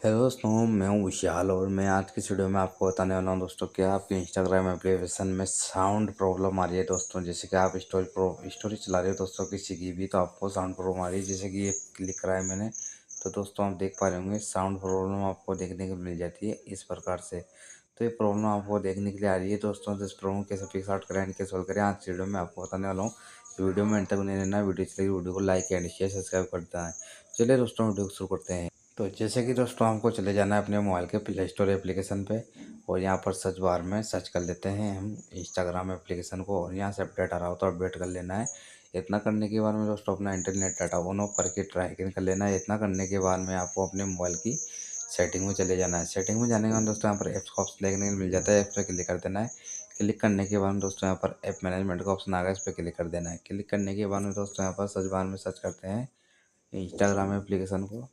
Hello दोस्तों, मैं हूँ विशाल और मैं आज की इस वीडियो में आपको बताने वाला हूँ दोस्तों कि आपके इंस्टाग्राम एप्लीकेशन में साउंड प्रॉब्लम आ रही है दोस्तों। जैसे कि आप स्टोरी चला रहे हो दोस्तों किसी की भी, तो आपको साउंड प्रॉब्लम आ रही है। जैसे कि ये क्लिक करा है मैंने, तो दोस्तों आप देख पा रहे होंगे साउंड प्रॉब्लम आपको देखने को मिल जाती है इस प्रकार से। तो ये प्रॉब्लम आपको देखने के लिए आ रही है दोस्तों। तो इस प्रॉब्लम कैसे फिक्स आउट करें एंड कैसे सोल्व करें, आज की वीडियो में आपको बताने वाला हूँ। वीडियो में एंड तक नहीं रहना, वीडियो चलेगी वीडियो को लाइक एंड शेयर सब्सक्राइब करता है। चलिए दोस्तों वीडियो को शुरू करते हैं। तो जैसे कि दोस्तों हमको चले जाना है अपने मोबाइल के प्ले स्टोर एप्लीकेशन पे, और यहाँ पर सर्च बार में सर्च कर लेते हैं हम इंस्टाग्राम एप्लीकेशन को, और यहाँ से अपडेट आ रहा हो तो अपडेट कर लेना है। इतना करने के बाद में दोस्तों अपना इंटरनेट डाटा ऑन ऑफ करके ट्राई कर लेना है। इतना करने के बाद में आपको अपने मोबाइल की सेटिंग में चले जाना है। सेटिंग में जाने के बाद दोस्तों यहाँ पर ऐप्स का ऑप्शन देखने को मिल जाता है, ऐप्स पे क्लिक कर देना है। क्लिक करने के बाद में दोस्तों यहाँ पर ऐप मैनेजमेंट का ऑप्शन आ गया, इस पर क्लिक कर देना है। क्लिक करने के बाद में दोस्तों यहाँ पर सर्च बार में सर्च करते हैं इंस्टाग्राम एप्लीकेशन को।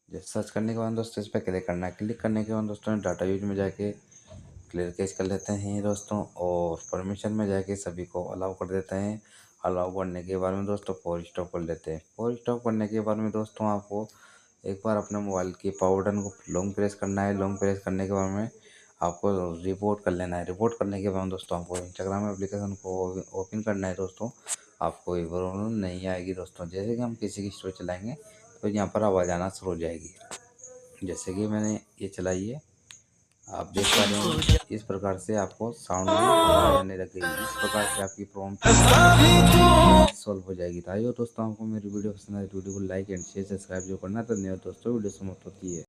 जैसे सर्च करने के बाद दोस्तों इस पर क्लिक करना है। क्लिक करने के बाद दोस्तों डाटा यूज में जाके क्लियर कैच कर लेते हैं दोस्तों, और परमिशन में जाके सभी को अलाउ कर देते हैं। अलाउ करने के बाद में दोस्तों फोर स्टॉप कर लेते हैं। फोर स्टॉप करने के बाद में दोस्तों आपको एक बार अपने मोबाइल की पावर बटन को लॉन्ग प्रेस करना है। लॉन्ग प्रेस करने के बाद में आपको रिपोर्ट कर लेना है। रिपोर्ट करने के बाद दोस्तों आपको इंस्टाग्राम एप्लीकेशन को ओपन करना है दोस्तों। आपको ये प्रॉब्लम नहीं आएगी दोस्तों। जैसे कि हम किसी की स्टोरी चलाएंगे तो यहाँ पर आवाज़ आना शुरू हो जाएगी। जैसे कि मैंने ये चलाई है, आप देख पा रहे होंगे इस प्रकार से आपको साउंड में आवाज़ आने लगेगी। इस प्रकार से आपकी प्रॉब्लम सॉल्व हो जाएगी। तो आइए दोस्तों, आपको मेरी वीडियो पसंद आए तो वीडियो को लाइक एंड शेयर सब्सक्राइब जो करना है। धन्यवाद दोस्तों, वीडियो समाप्त होती है।